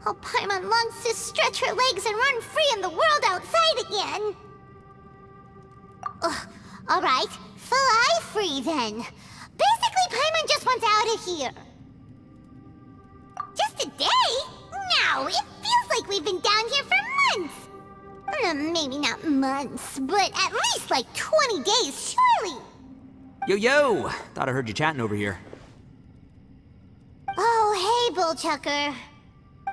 Oh, Paimon longs to stretch her legs and run free in the world outside again. Ugh, alright, fly free then. Basically, Paimon just wants out of here. Just a day? No, it feels like we've been down here for months. Maybe not months, but at least like 20 days, surely. Yo! Thought I heard you chatting over here. Oh, hey, Bullchucker.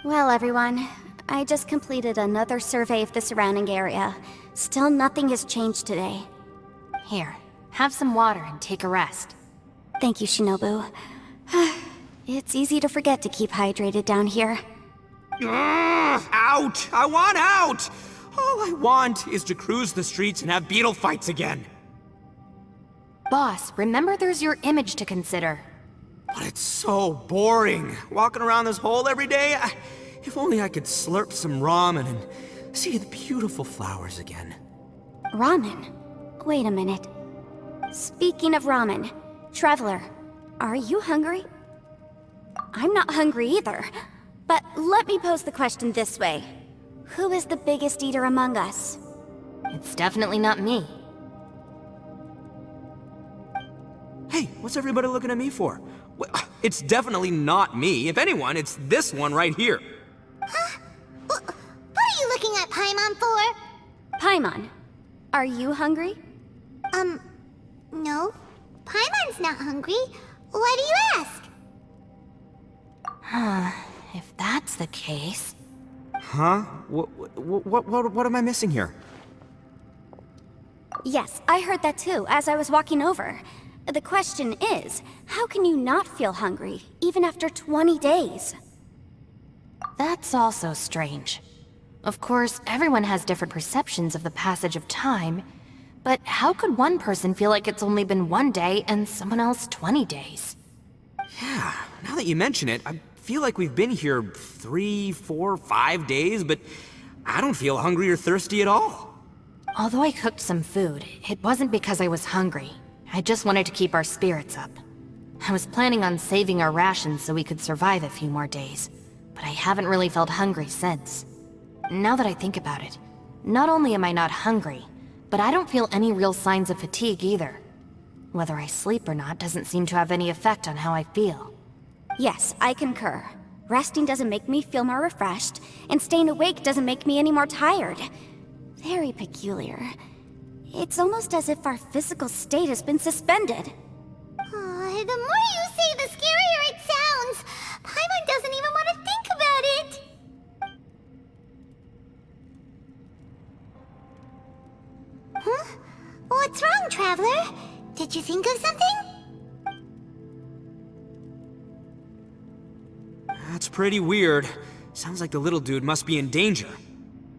Well, everyone, I just completed another survey of the surrounding area. Still nothing has changed today. Here, have some water and take a rest. Thank you, Shinobu. It's easy to forget to keep hydrated down here. Out! I want out! All I want is to cruise the streets and have beetle fights again. Boss, remember there's your image to consider. But it's so boring, walking around this hole every day. If only I could slurp some ramen and see the beautiful flowers again. Ramen? Wait a minute. Speaking of ramen, Traveler, are you hungry? I'm not hungry either. But let me pose the question this way. Who is the biggest eater among us? It's definitely not me. Hey, what's everybody looking at me for? It's definitely not me. If anyone, it's this one right here. Huh? What are you looking at Paimon for? Paimon, are you hungry? No. Paimon's not hungry. Why do you ask? If that's the case... Huh? What am I missing here? Yes, I heard that too, as I was walking over. The question is, how can you not feel hungry, even after 20 days? That's also strange. Of course, everyone has different perceptions of the passage of time, but how could one person feel like it's only been 1 day and someone else 20 days? Yeah, now that you mention it, I feel like we've been here 3, 4, 5 days, but I don't feel hungry or thirsty at all. Although I cooked some food, it wasn't because I was hungry. I just wanted to keep our spirits up. I was planning on saving our rations so we could survive a few more days, but I haven't really felt hungry since. Now that I think about it, not only am I not hungry, but I don't feel any real signs of fatigue either. Whether I sleep or not doesn't seem to have any effect on how I feel. Yes, I concur. Resting doesn't make me feel more refreshed, and staying awake doesn't make me any more tired. Very peculiar. It's almost as if our physical state has been suspended. The more you say, the scarier it sounds. Paimon doesn't even want to think about it. Huh? What's wrong, Traveler? Did you think of something? That's pretty weird. Sounds like the little dude must be in danger.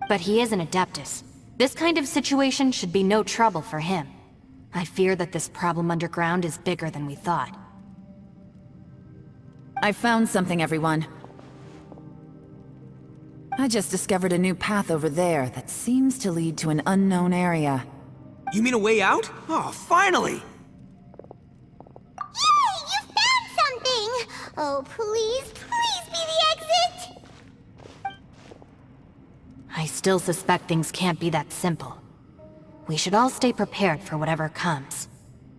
But he is an Adeptus. This kind of situation should be no trouble for him. I fear that this problem underground is bigger than we thought. I found something, everyone. I just discovered a new path over there that seems to lead to an unknown area. You mean a way out? Oh, finally! Yay! You found something! Oh, please be the exit! I still suspect things can't be that simple. We should all stay prepared for whatever comes.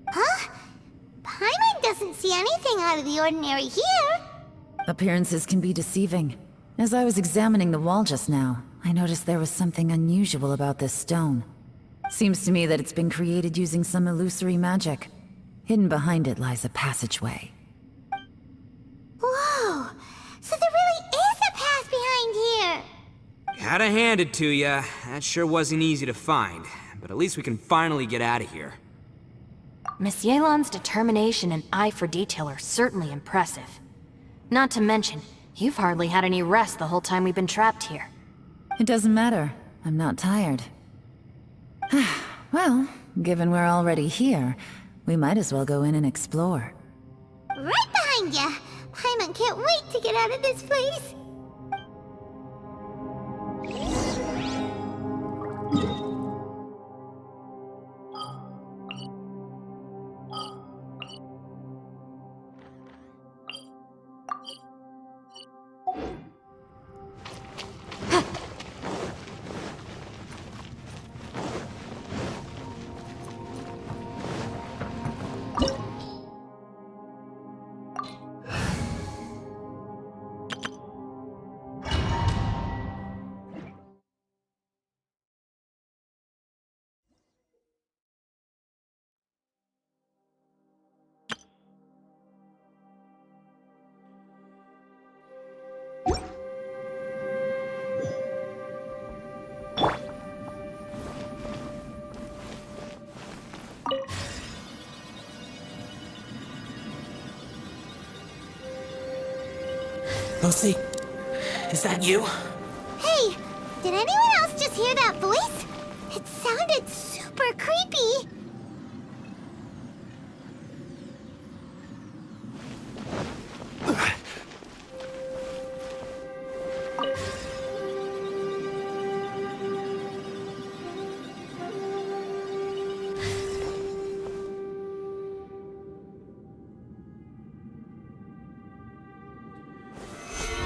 Huh? Paimon doesn't see anything out of the ordinary here. Appearances can be deceiving. As I was examining the wall just now, I noticed there was something unusual about this stone. Seems to me that it's been created using some illusory magic. Hidden behind it lies a passageway. Whoa! So there really is a path behind here! Gotta hand it to ya. That sure wasn't easy to find. But at least we can finally get out of here. Miss Yelan's determination and eye for detail are certainly impressive. Not to mention, you've hardly had any rest the whole time we've been trapped here. It doesn't matter. I'm not tired. Well, given we're already here, we might as well go in and explore. Right behind ya! Paimon can't wait to get out of this place! Lucy, is that you? Hey, did anyone else just hear that voice? It sounded super creepy.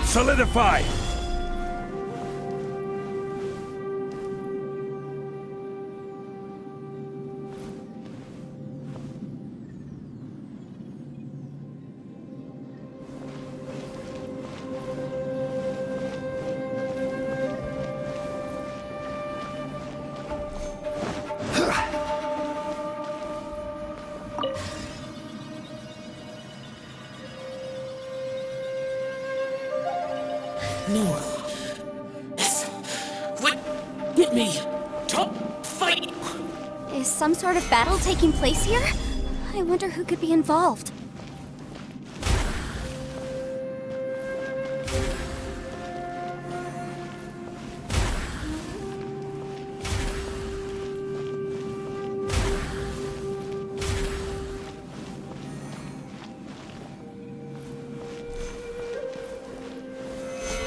Solidify! No. Yes. What? Get me. Don't fight. Is some sort of battle taking place here? I wonder who could be involved.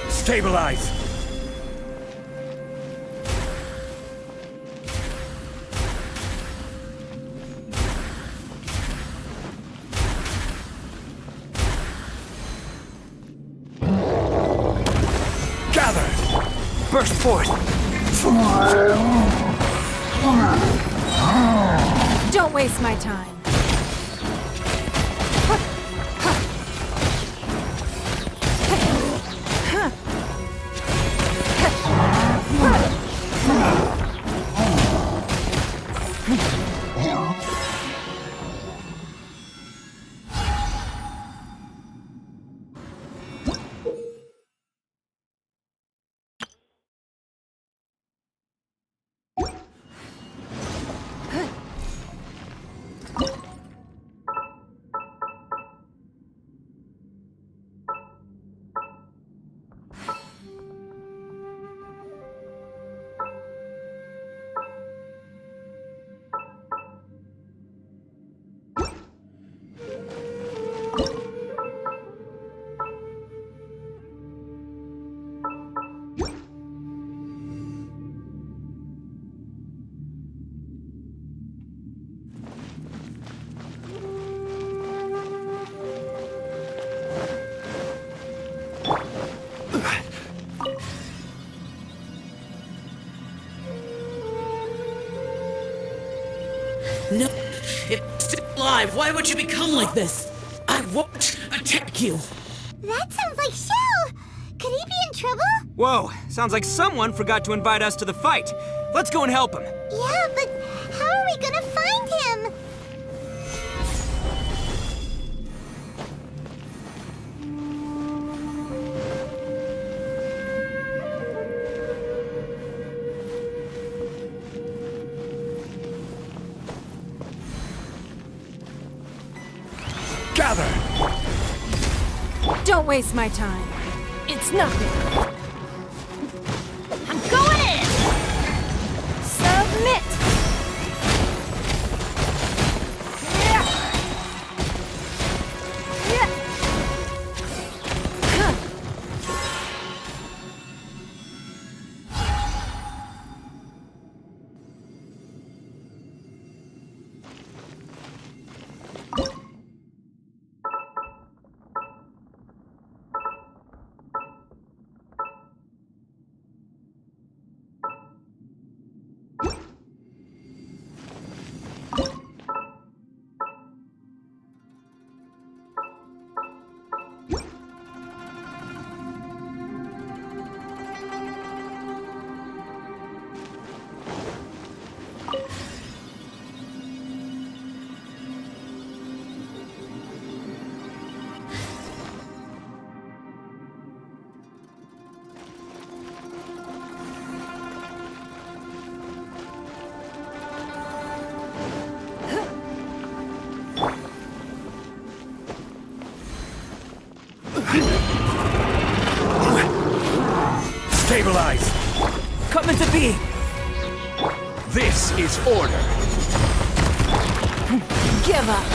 Stabilize. Gather. Burst forth! Don't waste my time. No. It's still alive. Why would you become like this? I won't attack you. That sounds like Xiao. Could he be in trouble? Whoa, sounds like someone forgot to invite us to the fight. Let's go and help him. Yeah, but how are we gonna find him? Gather. Don't waste my time. It's nothing. I'm going in! Submit! Stabilize! Come into being! This is order! Give up.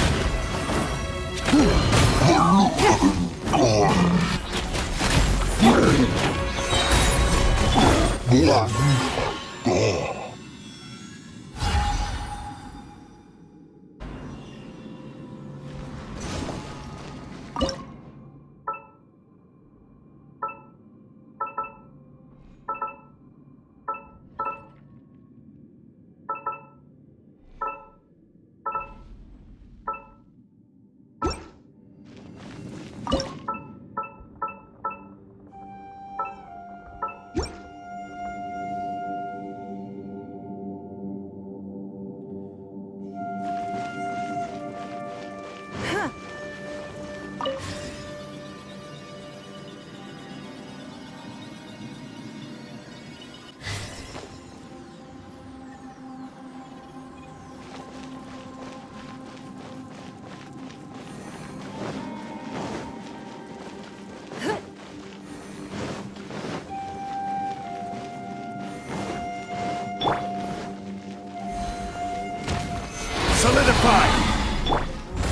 Solidify!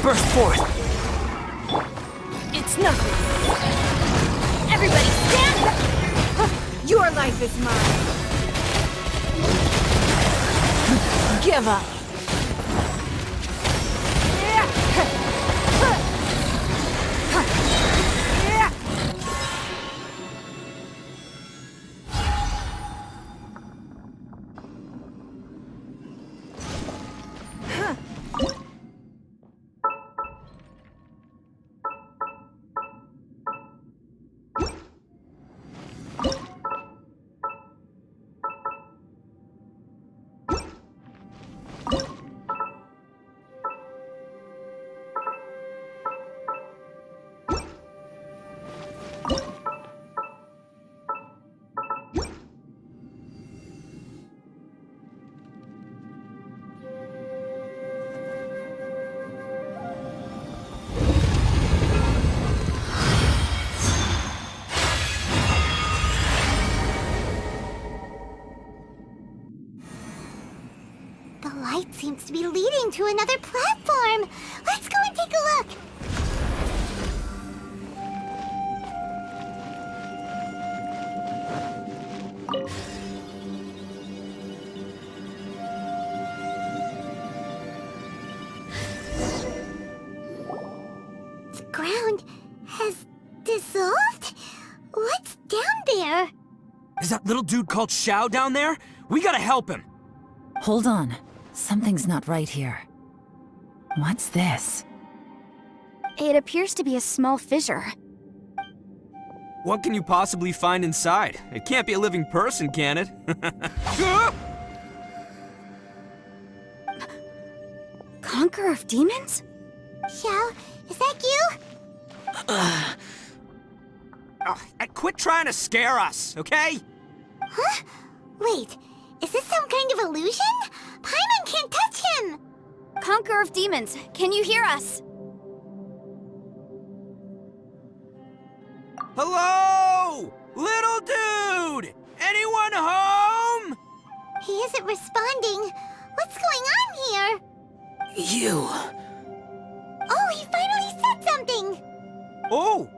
Burst forth! It's nothing. Everybody stand back! Your life is mine. Give up. The light seems to be leading to another platform. Let's go and take a look. The ground has dissolved? What's down there? Is that little dude called Xiao down there? We gotta help him! Hold on. Something's not right here. What's this? It appears to be a small fissure. What can you possibly find inside? It can't be a living person, can it? Conqueror of demons? Xiao, is that you? Quit trying to scare us, okay? Huh? Wait, is this some kind of illusion? Paimon can't touch him! Conqueror of demons, can you hear us? Hello? Little dude! Anyone home? He isn't responding. What's going on here? You. Oh, he finally said something! Oh!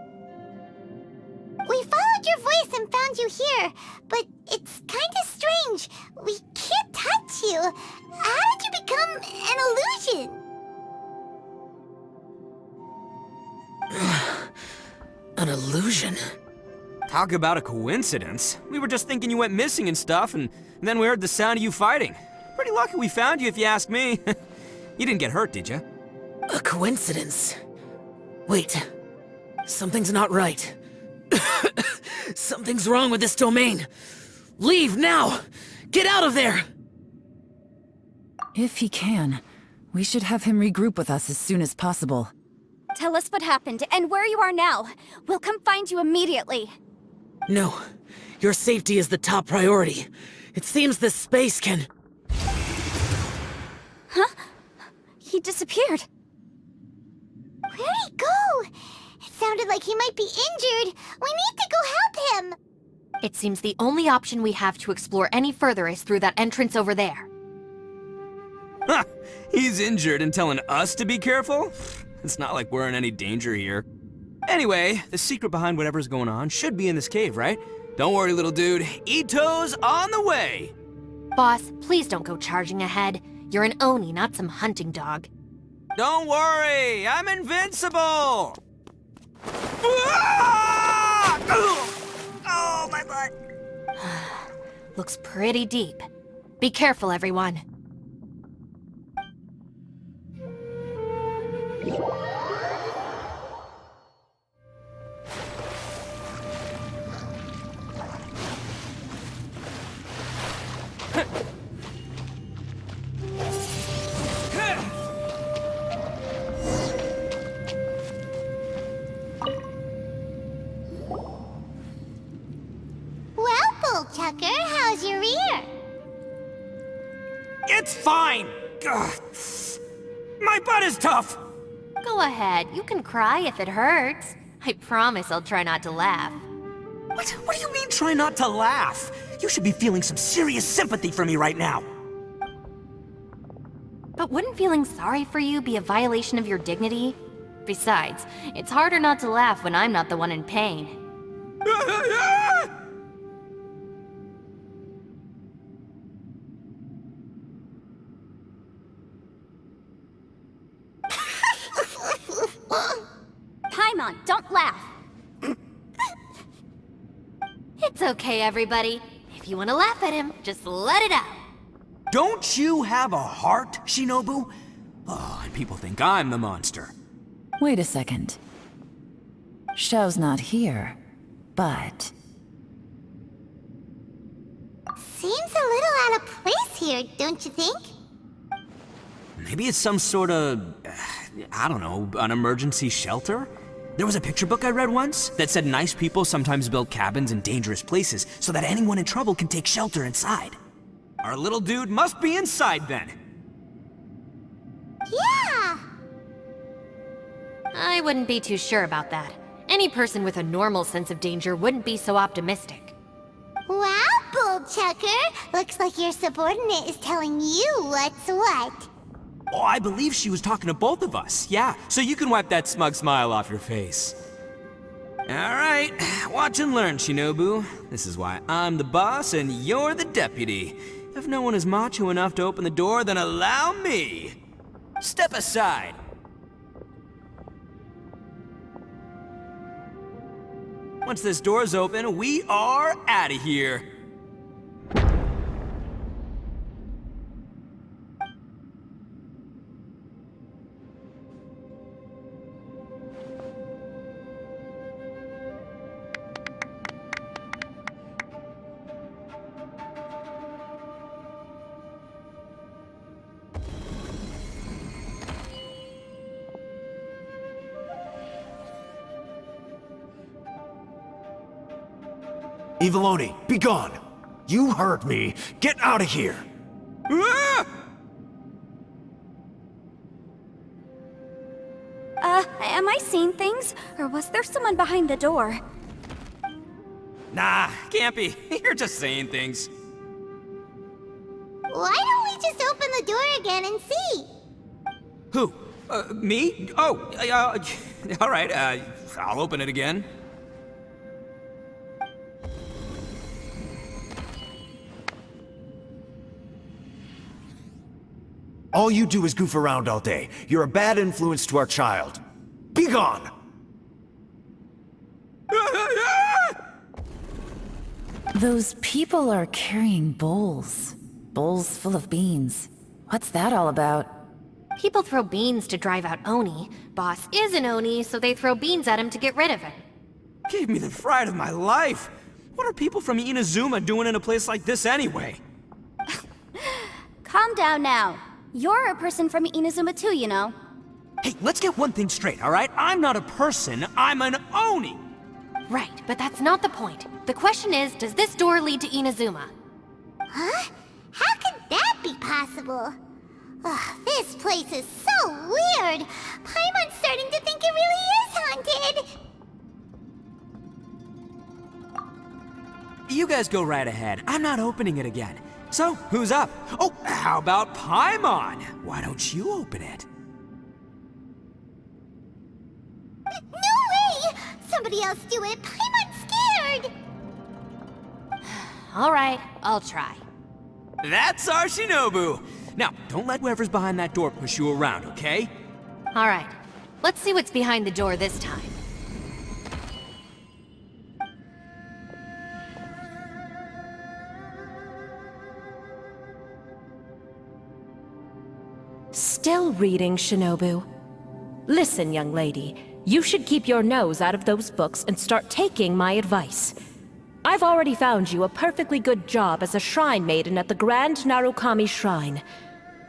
We followed your voice and found you here, but it's kinda strange. We can't touch you. How did you become an illusion? An illusion? Talk about a coincidence. We were just thinking you went missing and stuff, and then we heard the sound of you fighting. Pretty lucky we found you, if you ask me. You didn't get hurt, did you? A coincidence? Wait. Something's not right. Something's wrong with this domain. Leave now! Get out of there! If he can, we should have him regroup with us as soon as possible. Tell us what happened and where you are now. We'll come find you immediately. No. Your safety is the top priority. It seems this space can... Huh? He disappeared. Where'd he go? It sounded like he might be injured. We need to go help him. It seems the only option we have to explore any further is through that entrance over there. Huh, he's injured and telling us to be careful? It's not like we're in any danger here. Anyway, the secret behind whatever's going on should be in this cave, right? Don't worry, little dude. Itto's on the way! Boss, please don't go charging ahead. You're an Oni, not some hunting dog. Don't worry, I'm invincible! Ah! Oh, my butt! Looks pretty deep. Be careful, everyone. Chucker, how's your ear? It's fine! Ugh. My butt is tough! Go ahead, you can cry if it hurts. I promise I'll try not to laugh. What do you mean, try not to laugh? You should be feeling some serious sympathy for me right now. But wouldn't feeling sorry for you be a violation of your dignity? Besides, it's harder not to laugh when I'm not the one in pain. Paimon, don't laugh! It's okay, everybody. If you want to laugh at him, just let it out. Don't you have a heart, Shinobu? Oh, and people think I'm the monster. Wait a second. Xiao's not here, but... Seems a little out of place here, don't you think? Maybe it's some sort of, I don't know, an emergency shelter? There was a picture book I read once that said nice people sometimes build cabins in dangerous places so that anyone in trouble can take shelter inside. Our little dude must be inside then. Yeah! I wouldn't be too sure about that. Any person with a normal sense of danger wouldn't be so optimistic. Wow, Bull Chucker! Looks like your subordinate is telling you what's what. Oh, I believe she was talking to both of us. Yeah, so you can wipe that smug smile off your face. All right, watch and learn, Shinobu. This is why I'm the boss and you're the deputy. If no one is macho enough to open the door, then allow me. Step aside. Once this door's open, we are out of here. Eviloni, be gone! You heard me! Get out of here! Ah! Am I seeing things? Or was there someone behind the door? Nah, can't be. You're just saying things. Why don't we just open the door again and see? Who? Me? Oh, all right, I'll open it again. All you do is goof around all day. You're a bad influence to our child. Be gone! Those people are carrying bowls. Bowls full of beans. What's that all about? People throw beans to drive out Oni. Boss is an Oni, so they throw beans at him to get rid of him. Gave me the fright of my life. What are people from Inazuma doing in a place like this anyway? Calm down now. You're a person from Inazuma too, you know. Hey, let's get one thing straight, all right? I'm not a person, I'm an Oni! Right, but that's not the point. The question is, does this door lead to Inazuma? Huh? How could that be possible? Ugh, this place is so weird. Paimon's starting to think it really is haunted. you guys go right ahead. I'm not opening it again. So, who's up? Oh, how about Paimon? Why don't you open it? No way! Somebody else do it. Paimon's scared. All right, I'll try. That's our Shinobu. Now, don't let whoever's behind that door push you around, okay? All right, let's see what's behind the door this time. Still reading, Shinobu. Listen, young lady, you should keep your nose out of those books and start taking my advice. I've already found you a perfectly good job as a shrine maiden at the Grand Narukami Shrine.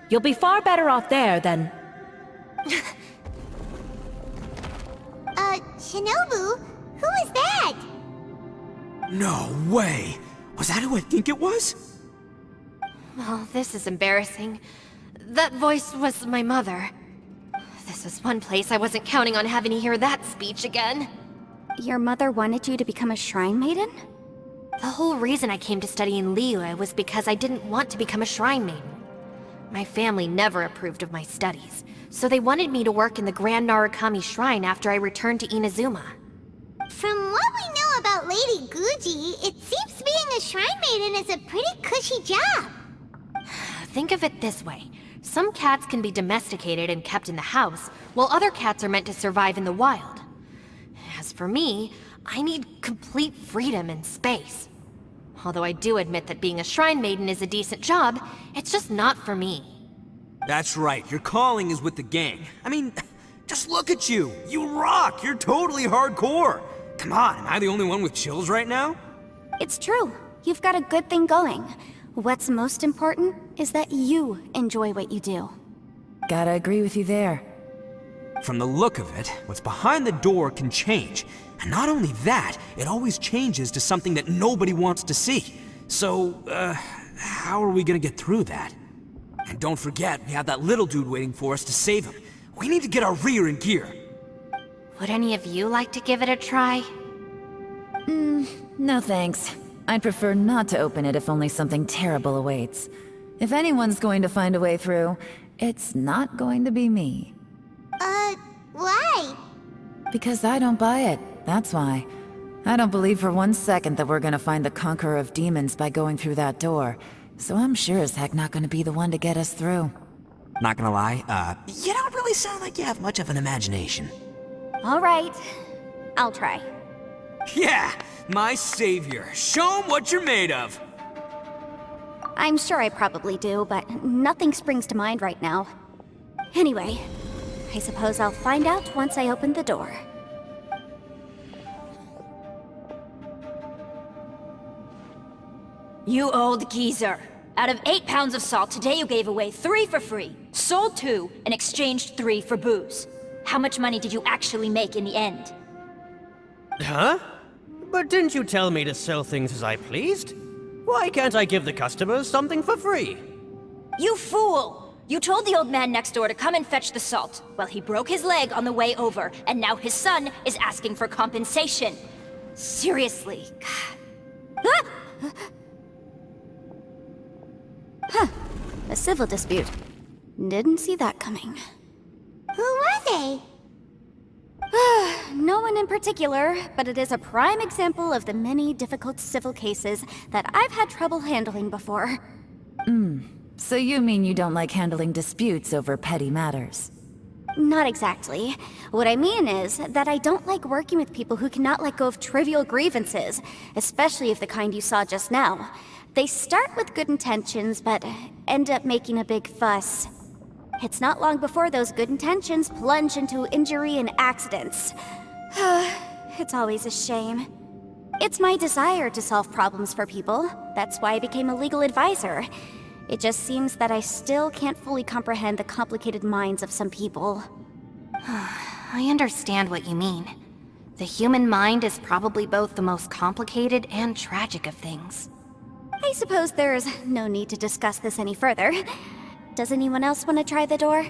You'll be far better off there than... Shinobu? Who is that? No way! Was that who I think it was? Oh, this is embarrassing. That voice was my mother. This is one place I wasn't counting on having to hear that speech again. Your mother wanted you to become a shrine maiden? The whole reason I came to study in Liyue was because I didn't want to become a shrine maiden. My family never approved of my studies, so they wanted me to work in the Grand Narukami Shrine after I returned to Inazuma. From what we know about Lady Guji, it seems being a shrine maiden is a pretty cushy job. Think of it this way. Some cats can be domesticated and kept in the house, while other cats are meant to survive in the wild. As for me, I need complete freedom and space. Although I do admit that being a shrine maiden is a decent job, it's just not for me. That's right, your calling is with the gang. I mean, just look at you. You rock, you're totally hardcore. Come on, am I the only one with chills right now? It's true. You've got a good thing going. What's most important is that you enjoy what you do. Gotta agree with you there. From the look of it, what's behind the door can change. And not only that, it always changes to something that nobody wants to see. So, how are we gonna get through that? And don't forget, we have that little dude waiting for us to save him. We need to get our rear in gear. Would any of you like to give it a try? No thanks. I'd prefer not to open it if only something terrible awaits. If anyone's going to find a way through, it's not going to be me. Why? Because I don't buy it, that's why. I don't believe for 1 second that we're gonna find the Conqueror of Demons by going through that door. So I'm sure as heck not gonna be the one to get us through. Not gonna lie, you don't really sound like you have much of an imagination. All right, I'll try. Yeah, my savior. Show 'em what you're made of. I'm sure I probably do, but nothing springs to mind right now. Anyway, I suppose I'll find out once I open the door. You old geezer. Out of 8 pounds of salt, today you gave away 3 for free, sold 2, and exchanged 3 for booze. How much money did you actually make in the end? Huh? But didn't you tell me to sell things as I pleased? Why can't I give the customers something for free? You fool! You told the old man next door to come and fetch the salt. Well, he broke his leg on the way over, and now his son is asking for compensation. Seriously. A civil dispute. Didn't see that coming. Who were they? No one in particular, but it is a prime example of the many difficult civil cases that I've had trouble handling before. So you mean you don't like handling disputes over petty matters? Not exactly. What I mean is that I don't like working with people who cannot let go of trivial grievances, especially of the kind you saw just now. They start with good intentions, but end up making a big fuss. It's not long before those good intentions plunge into injury and accidents. It's always a shame. It's my desire to solve problems for people. That's why I became a legal advisor. It just seems that I still can't fully comprehend the complicated minds of some people. I understand what you mean. The human mind is probably both the most complicated and tragic of things. I suppose there's no need to discuss this any further. Does anyone else want to try the door?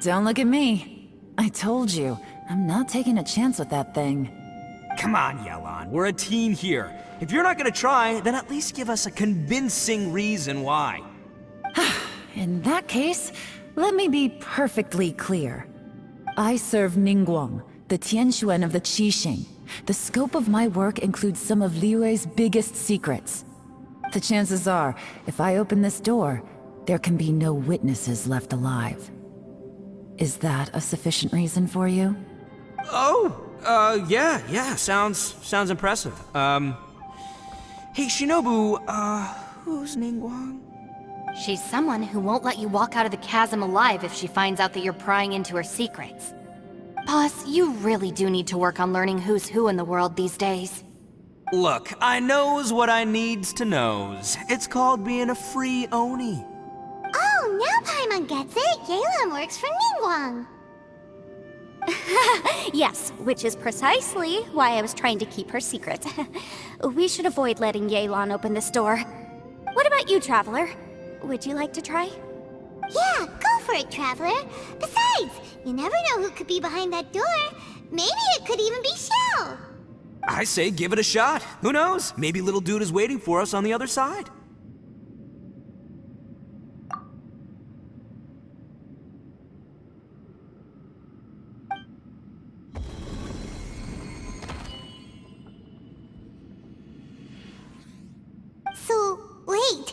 Don't look at me. I told you, I'm not taking a chance with that thing. Come on, Yelan, we're a team here. If you're not gonna try, then at least give us a convincing reason why. In that case, let me be perfectly clear. I serve Ningguang, the Tianxuan of the Qixing. The scope of my work includes some of Liyue's biggest secrets. The chances are, if I open this door, there can be no witnesses left alive. Is that a sufficient reason for you? Oh, yeah, sounds impressive. Hey, Shinobu, who's Ningguang? She's someone who won't let you walk out of the chasm alive if she finds out that you're prying into her secrets. Boss, you really do need to work on learning who's who in the world these days. Look, I knows what I needs to knows. It's called being a free Oni. Oh, now Paimon gets it. Yelan works for Ningguang. Yes, which is precisely why I was trying to keep her secret. We should avoid letting Yelan open this door. What about you, Traveler? Would you like to try? Yeah, go for it, Traveler. Besides, you never know who could be behind that door. Maybe it could even be Xiao. I say give it a shot. Who knows? Maybe little dude is waiting for us on the other side. So, wait.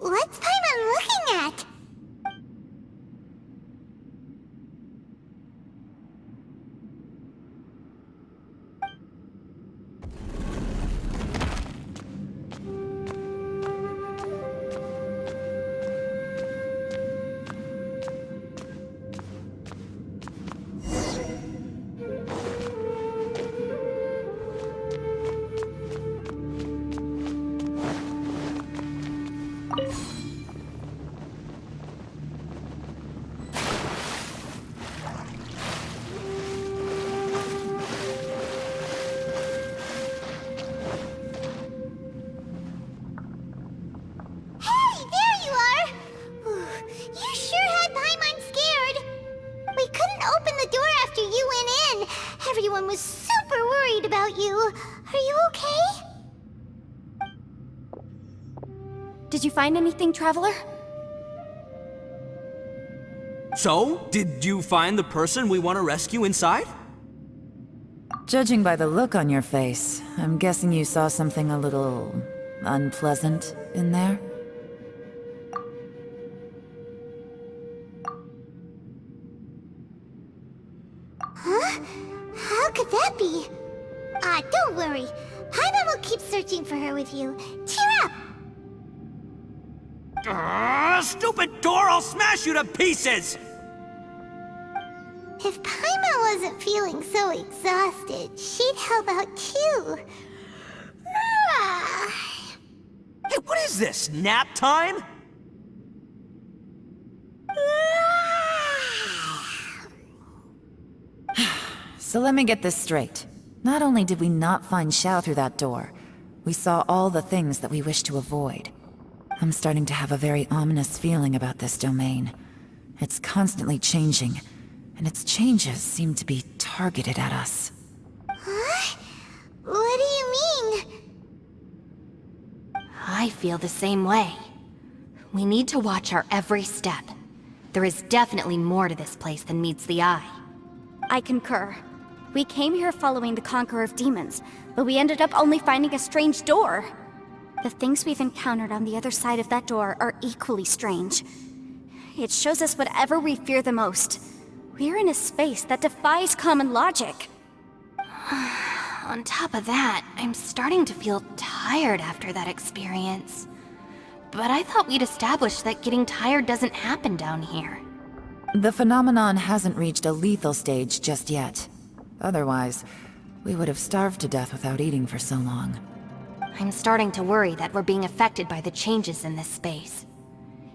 What's Paimon looking at? Everyone was super worried about you. Are you okay? Did you find anything, Traveler? So, did you find the person we want to rescue inside? Judging by the look on your face, I'm guessing you saw something a little unpleasant in there? Huh? How could that be? Don't worry. Paimon will keep searching for her with you. Cheer up! Stupid door! I'll smash you to pieces! If Paimon wasn't feeling so exhausted, she'd help out too. Hey, what is this? Nap time? So let me get this straight. Not only did we not find Xiao through that door, we saw all the things that we wish to avoid. I'm starting to have a very ominous feeling about this domain. It's constantly changing, and its changes seem to be targeted at us. Huh? What do you mean? I feel the same way. We need to watch our every step. There is definitely more to this place than meets the eye. I concur. We came here following the Conqueror of Demons, but we ended up only finding a strange door. The things we've encountered on the other side of that door are equally strange. It shows us whatever we fear the most. We're in a space that defies common logic. On top of that, I'm starting to feel tired after that experience. But I thought we'd established that getting tired doesn't happen down here. The phenomenon hasn't reached a lethal stage just yet. Otherwise, we would have starved to death without eating for so long. I'm starting to worry that we're being affected by the changes in this space.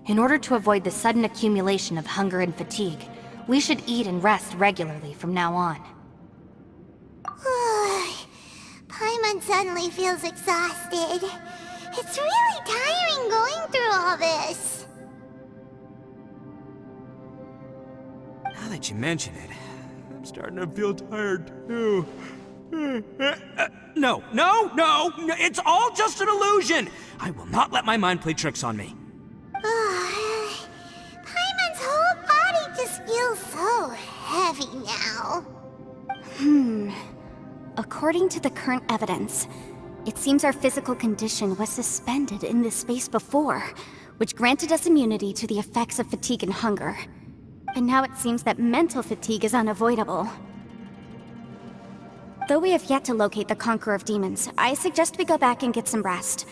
In order to avoid the sudden accumulation of hunger and fatigue, we should eat and rest regularly from now on. Paimon suddenly feels exhausted. It's really tiring going through all this. Now that you mention it, I'm starting to feel tired too. No, it's all just an illusion! I will not let my mind play tricks on me. Paimon's whole body just feels so heavy now. According to the current evidence, it seems our physical condition was suspended in this space before, which granted us immunity to the effects of fatigue and hunger. But now it seems that mental fatigue is unavoidable. Though we have yet to locate the Conqueror of Demons, I suggest we go back and get some rest.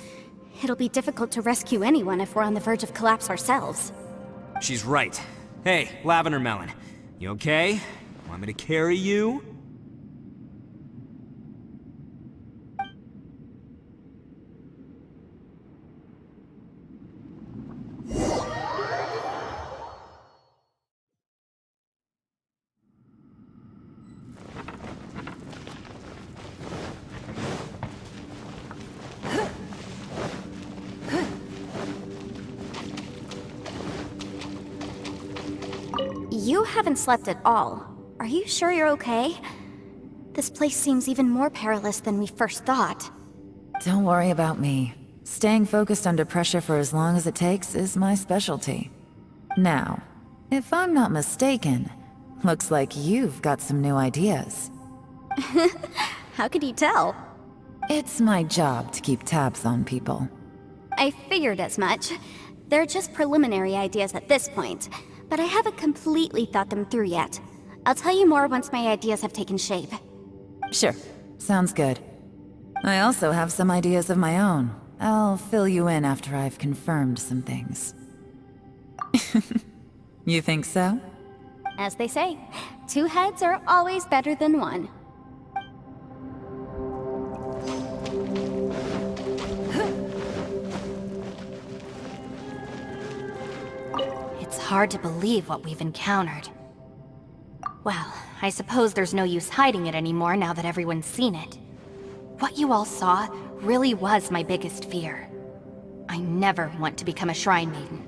It'll be difficult to rescue anyone if we're on the verge of collapse ourselves. She's right. Hey, Lavender Melon, you okay? Want me to carry you? You haven't slept at all. Are you sure you're okay? This place seems even more perilous than we first thought. Don't worry about me. Staying focused under pressure for as long as it takes is my specialty. Now, if I'm not mistaken, looks like you've got some new ideas. How could you tell? It's my job to keep tabs on people. I figured as much. They're just preliminary ideas at this point, but I haven't completely thought them through yet. I'll tell you more once my ideas have taken shape. Sure, sounds good. I also have some ideas of my own. I'll fill you in after I've confirmed some things. You think so? As they say, two heads are always better than one. It's hard to believe what we've encountered. Well, I suppose there's no use hiding it anymore now that everyone's seen it. What you all saw really was my biggest fear. I never want to become a Shrine Maiden.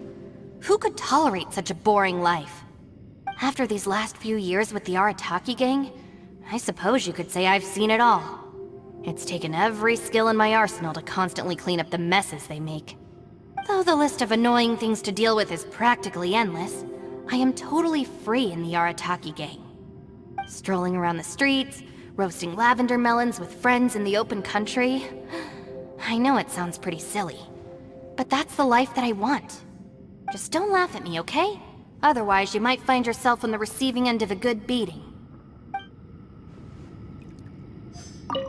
Who could tolerate such a boring life? After these last few years with the Arataki gang, I suppose you could say I've seen it all. It's taken every skill in my arsenal to constantly clean up the messes they make. Though the list of annoying things to deal with is practically endless, I am totally free in the Arataki gang. Strolling around the streets, roasting lavender melons with friends in the open country. I know it sounds pretty silly, but that's the life that I want. Just don't laugh at me, okay? Otherwise, you might find yourself on the receiving end of a good beating.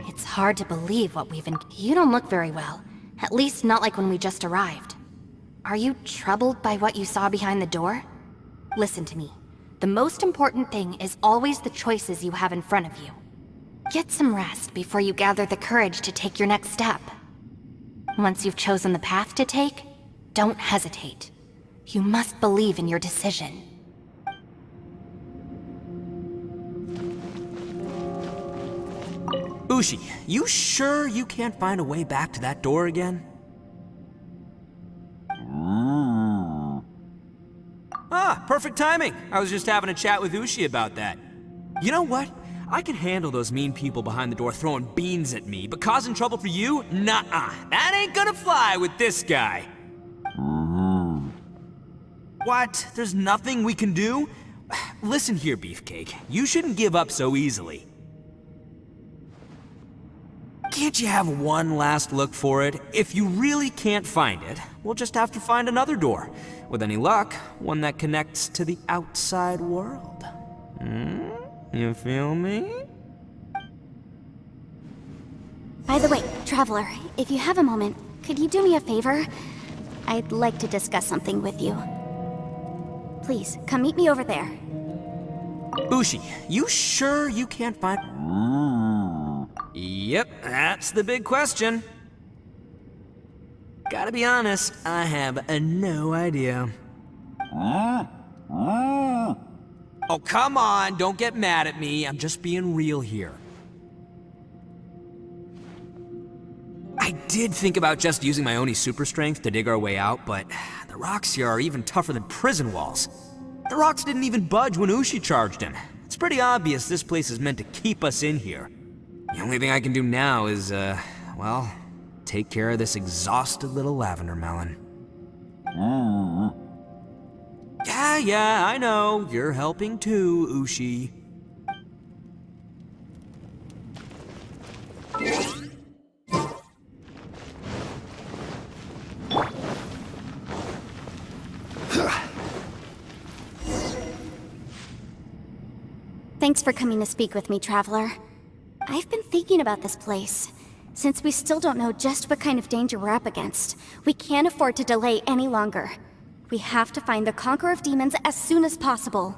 It's hard to believe what we've You don't look very well. At least not like when we just arrived. Are you troubled by what you saw behind the door? Listen to me. The most important thing is always the choices you have in front of you. Get some rest before you gather the courage to take your next step. Once you've chosen the path to take, don't hesitate. You must believe in your decision. Ushi, you sure you can't find a way back to that door again? Ah, perfect timing. I was just having a chat with Ushi about that. You know what? I can handle those mean people behind the door throwing beans at me, but causing trouble for you? Nuh-uh. That ain't gonna fly with this guy. What? There's nothing we can do? Listen here, Beefcake. You shouldn't give up so easily. Can't you have one last look for it? If you really can't find it, we'll just have to find another door. With any luck, one that connects to the outside world. You feel me? By the way, Traveler, if you have a moment, could you do me a favor? I'd like to discuss something with you. Please, come meet me over there. Ushi, you sure you can't find... Yep, that's the big question. Gotta be honest, I have no idea. Oh, come on, don't get mad at me. I'm just being real here. I did think about just using my Oni super strength to dig our way out, but the rocks here are even tougher than prison walls. The rocks didn't even budge when Ushi charged him. It's pretty obvious this place is meant to keep us in here. The only thing I can do now is, well, take care of this exhausted little lavender melon. Yeah, I know. You're helping too, Ushi. Thanks for coming to speak with me, Traveler. I've been thinking about this place. Since we still don't know just what kind of danger we're up against, we can't afford to delay any longer. We have to find the Conqueror of Demons as soon as possible.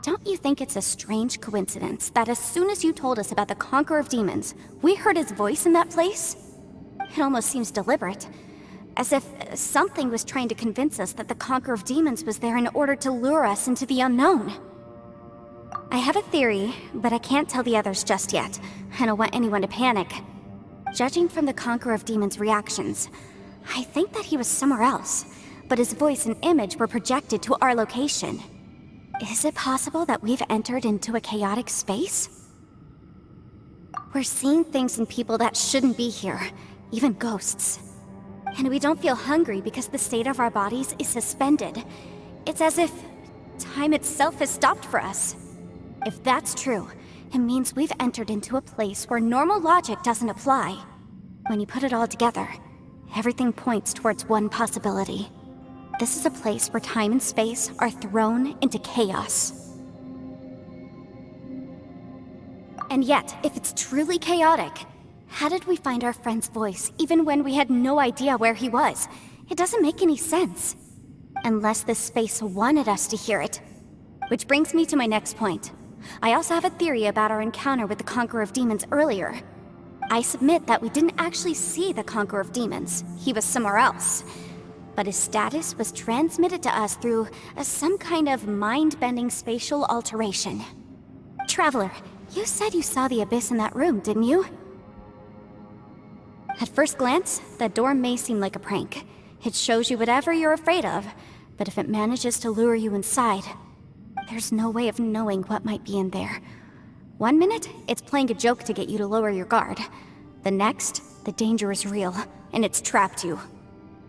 Don't you think it's a strange coincidence that as soon as you told us about the Conqueror of Demons, we heard his voice in that place? It almost seems deliberate. As if something was trying to convince us that the Conqueror of Demons was there in order to lure us into the unknown. I have a theory, but I can't tell the others just yet. I don't want anyone to panic. Judging from the Conqueror of Demons' reactions, I think that he was somewhere else, but his voice and image were projected to our location. Is it possible that we've entered into a chaotic space? We're seeing things in people that shouldn't be here, even ghosts. And we don't feel hungry because the state of our bodies is suspended. It's as if time itself has stopped for us. If that's true, it means we've entered into a place where normal logic doesn't apply. When you put it all together, everything points towards one possibility. This is a place where time and space are thrown into chaos. And yet, if it's truly chaotic, how did we find our friend's voice even when we had no idea where he was? It doesn't make any sense. Unless this space wanted us to hear it. Which brings me to my next point. I also have a theory about our encounter with the Conqueror of Demons earlier. I submit that we didn't actually see the Conqueror of Demons. He was somewhere else. But his status was transmitted to us through some kind of mind-bending spatial alteration. Traveler, you said you saw the abyss in that room, didn't you? At first glance, that door may seem like a prank. It shows you whatever you're afraid of, but if it manages to lure you inside, there's no way of knowing what might be in there. One minute, it's playing a joke to get you to lower your guard. The next, the danger is real, and it's trapped you.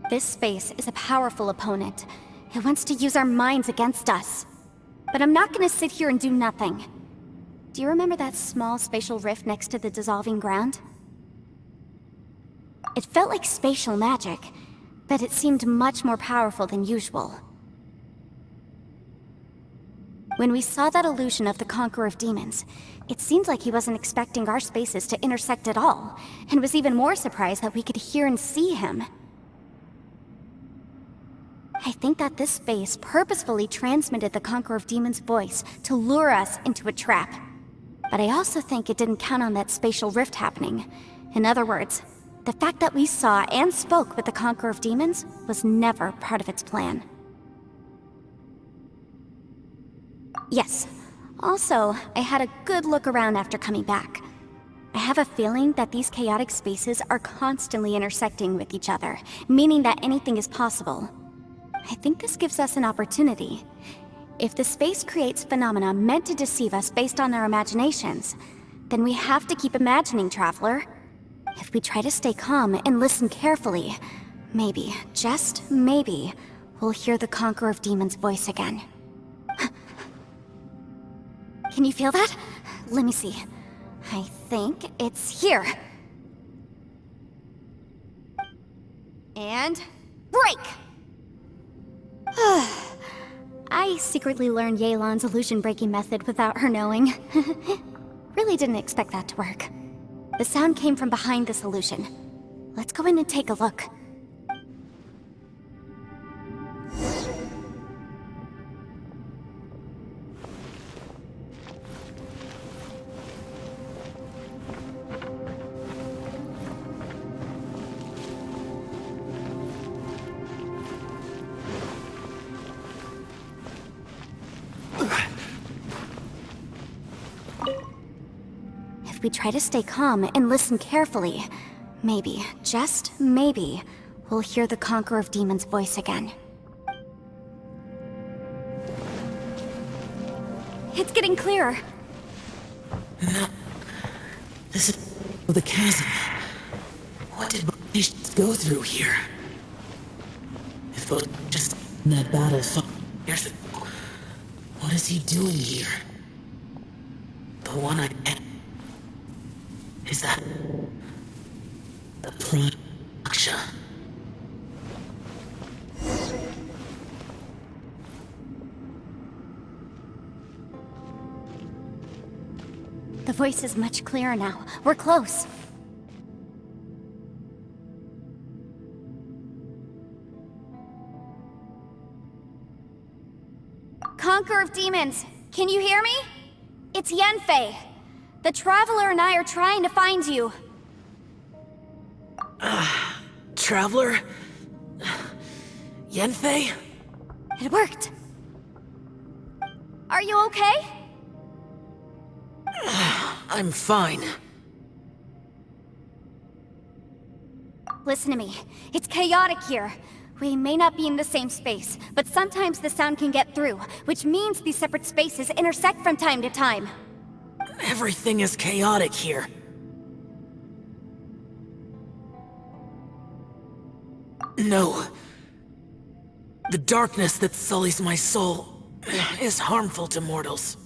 This space is a powerful opponent. It wants to use our minds against us. But I'm not gonna sit here and do nothing. Do you remember that small spatial rift next to the dissolving ground? It felt like spatial magic, but it seemed much more powerful than usual. When we saw that illusion of the Conqueror of Demons, it seemed like he wasn't expecting our spaces to intersect at all, and was even more surprised that we could hear and see him. I think that this space purposefully transmitted the Conqueror of Demons' voice to lure us into a trap. But I also think it didn't count on that spatial rift happening. In other words, the fact that we saw and spoke with the Conqueror of Demons was never part of its plan. Yes. Also, I had a good look around after coming back. I have a feeling that these chaotic spaces are constantly intersecting with each other, meaning that anything is possible. I think this gives us an opportunity. If the space creates phenomena meant to deceive us based on our imaginations, then we have to keep imagining, Traveler. If we try to stay calm and listen carefully, maybe, just maybe, we'll hear the Conqueror of Demons' voice again. Can you feel that? Let me see. I think it's here. And break! I secretly learned Yelan's illusion-breaking method without her knowing. Really didn't expect that to work. The sound came from behind this illusion. Let's go in and take a look. If we try to stay calm and listen carefully, maybe, just maybe, we'll hear the Conqueror of Demons' voice again. It's getting clearer. No. This is the chasm. What did Baelish go through here? If it was just in that battle 5 years ago, what is he doing here? The one I met. Is that the prime Aksha? The voice is much clearer now. We're close. Conqueror of Demons, can you hear me? It's Yanfei. The Traveler and I are trying to find you. Traveler? Yanfei? It worked. Are you okay? I'm fine. Listen to me. It's chaotic here. We may not be in the same space, but sometimes the sound can get through, which means these separate spaces intersect from time to time. Everything is chaotic here. No. The darkness that sullies my soul is harmful to mortals.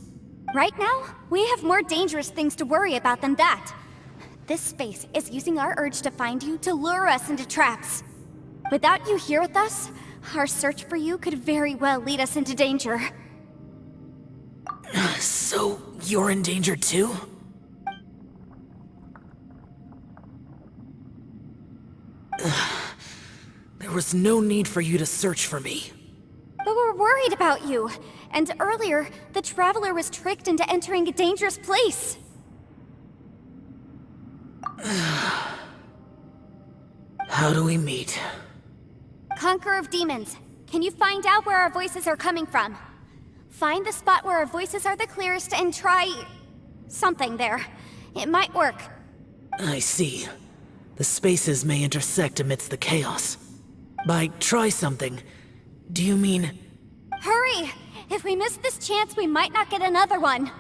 Right now, we have more dangerous things to worry about than that. This space is using our urge to find you to lure us into traps. Without you here with us, our search for you could very well lead us into danger. So, you're in danger too? There was no need for you to search for me. But we're worried about you. And earlier, the Traveler was tricked into entering a dangerous place. How do we meet? Conqueror of Demons, can you find out where our voices are coming from? Find the spot where our voices are the clearest and try... something there. It might work. I see. The spaces may intersect amidst the chaos. By try something, do you mean... Hurry! If we miss this chance, we might not get another one.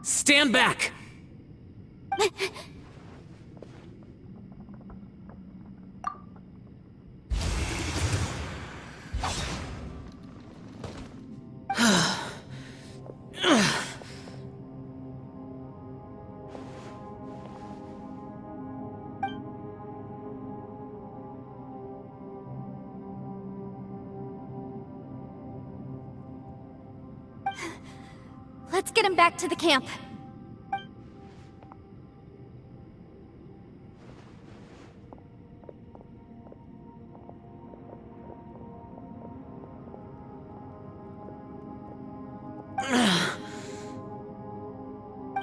Stand back! Let's get him back to the camp.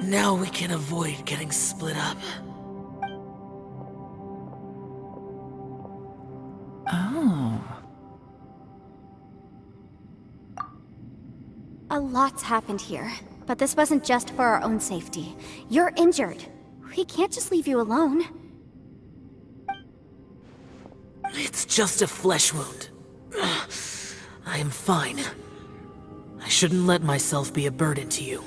Now we can avoid getting split up. Oh. A lot's happened here, but this wasn't just for our own safety. You're injured. We can't just leave you alone. It's just a flesh wound. I am fine. I shouldn't let myself be a burden to you.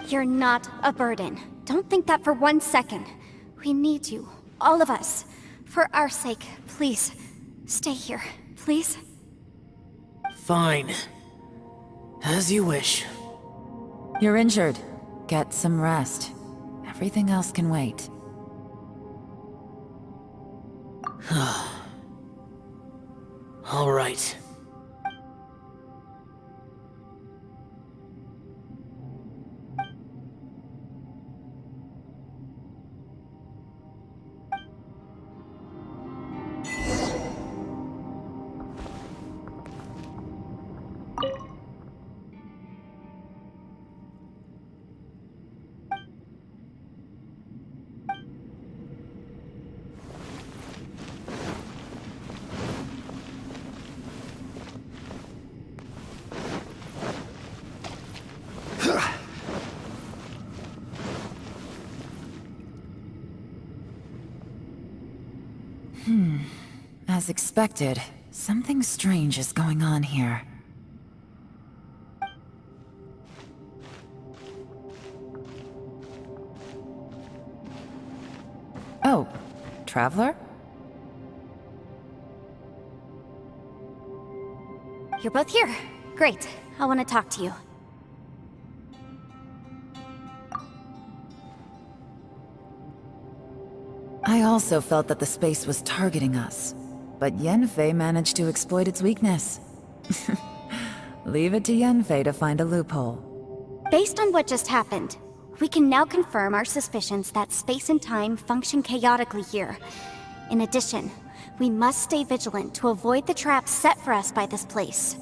You're not a burden. Don't think that for 1 second. We need you, all of us. For our sake, please, stay here, please. Fine. As you wish. You're injured. Get some rest. Everything else can wait. All right. As expected, Something strange is going on here. Oh, Traveler? You're both here. Great. I want to talk to you. I also felt that the space was targeting us, but Yanfei managed to exploit its weakness. Leave it to Yanfei to find a loophole. Based on what just happened, we can now confirm our suspicions that space and time function chaotically here. In addition, we must stay vigilant to avoid the traps set for us by this place.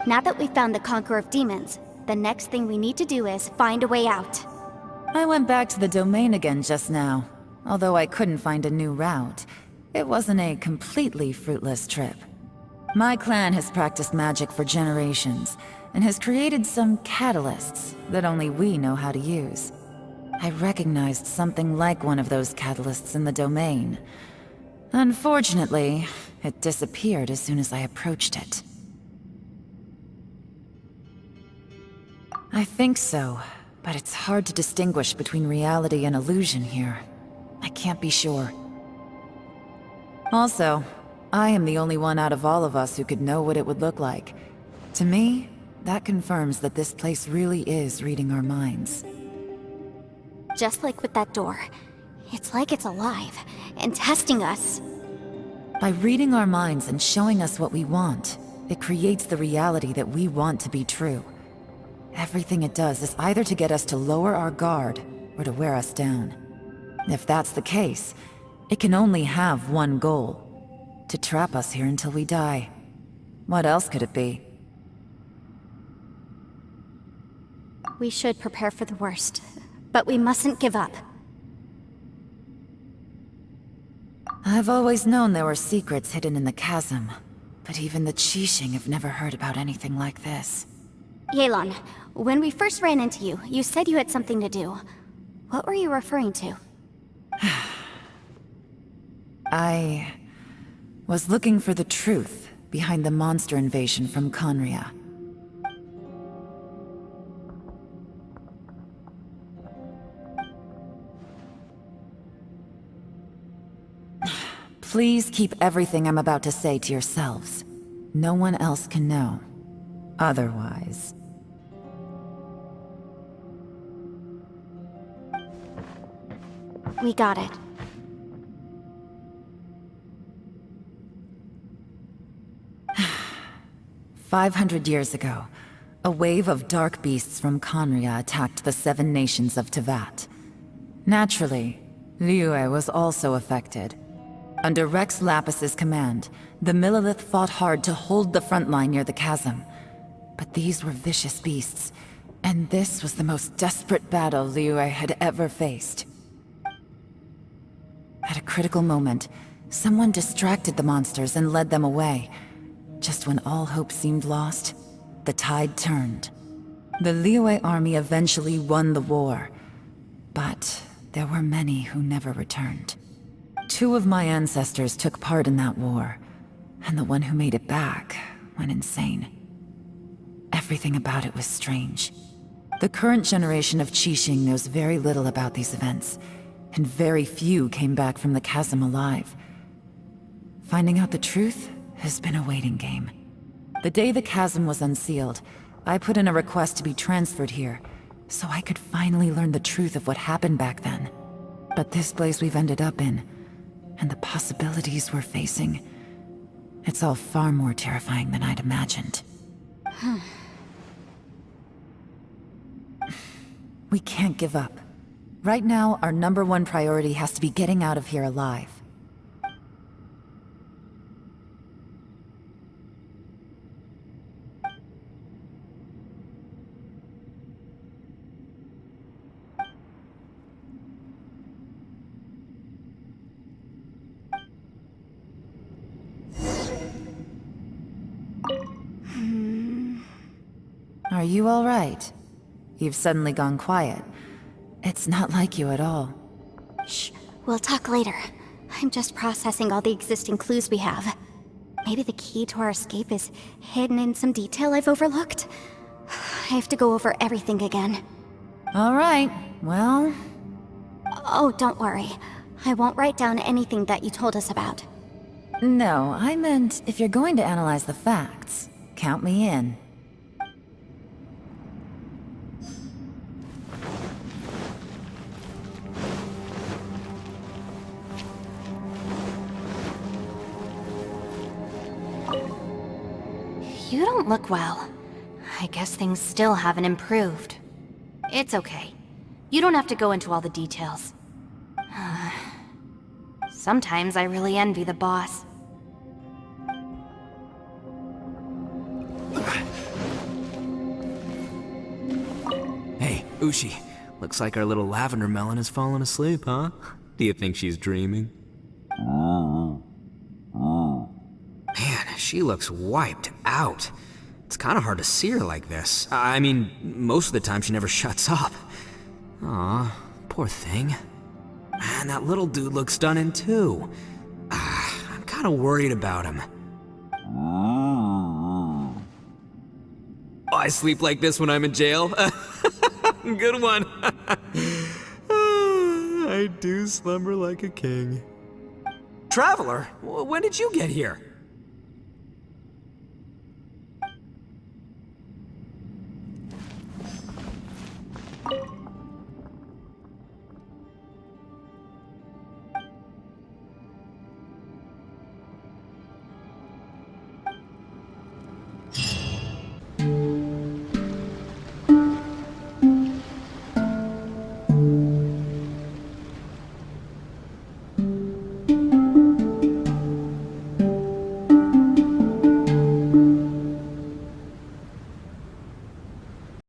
Now that we've found the Conqueror of Demons, the next thing we need to do is find a way out. I went back to the domain again just now. Although I couldn't find a new route, it wasn't a completely fruitless trip. My clan has practiced magic for generations, and has created some catalysts that only we know how to use. I recognized something like one of those catalysts in the domain. Unfortunately, it disappeared as soon as I approached it. I think so, but it's hard to distinguish between reality and illusion here. I can't be sure. Also, I am the only one out of all of us who could know what it would look like. To me, that confirms that this place really is reading our minds. Just like with that door. It's like it's alive, and testing us. By reading our minds and showing us what we want, it creates the reality that we want to be true. Everything it does is either to get us to lower our guard, or to wear us down. If that's the case, it can only have one goal. To trap us here until we die. What else could it be? We should prepare for the worst, but we mustn't give up. I've always known there were secrets hidden in the chasm, but even the Qixing have never heard about anything like this. Yelan, when we first ran into you, you said you had something to do. What were you referring to? I was looking for the truth behind the monster invasion from Conria. Please keep everything I'm about to say to yourselves. No one else can know. Otherwise... We got it. "500 years ago, a wave of dark beasts from Conria attacked the 7 nations of Tevat. Naturally, Liyue was also affected. Under Rex Lapis's command, the Millelith fought hard to hold the front line near the chasm. But these were vicious beasts, and this was the most desperate battle Liyue had ever faced. At a critical moment, someone distracted the monsters and led them away. Just when all hope seemed lost, the tide turned. The Liyue army eventually won the war, but there were many who never returned. 2 of my ancestors took part in that war, and the one who made it back went insane. Everything about it was strange. The current generation of Qixing knows very little about these events, and very few came back from the chasm alive. Finding out the truth has been a waiting game. The day the chasm was unsealed, I put in a request to be transferred here, so I could finally learn the truth of what happened back then. But this place we've ended up in, and the possibilities we're facing, it's all far more terrifying than I'd imagined. We can't give up. Right now, our #1 priority has to be getting out of here alive. Are you all right? You've suddenly gone quiet. It's not like you at all. Shh, we'll talk later. I'm just processing all the existing clues we have. Maybe the key to our escape is hidden in some detail I've overlooked. I have to go over everything again. All right, well... Oh, don't worry. I won't write down anything that you told us about. No, I meant if you're going to analyze the facts, count me in. You don't look well. I guess things still haven't improved. It's okay. You don't have to go into all the details. Sometimes I really envy the boss. Hey, Ushi. Looks like our little lavender melon has fallen asleep, huh? Do you think she's dreaming? Man, she looks wiped out. It's kind of hard to see her like this. I mean, most of the time she never shuts up. Aw, poor thing. Man, that little dude looks stunning too. I'm kind of worried about him. Oh, I sleep like this when I'm in jail? Good one. I do slumber like a king. Traveler, when did you get here?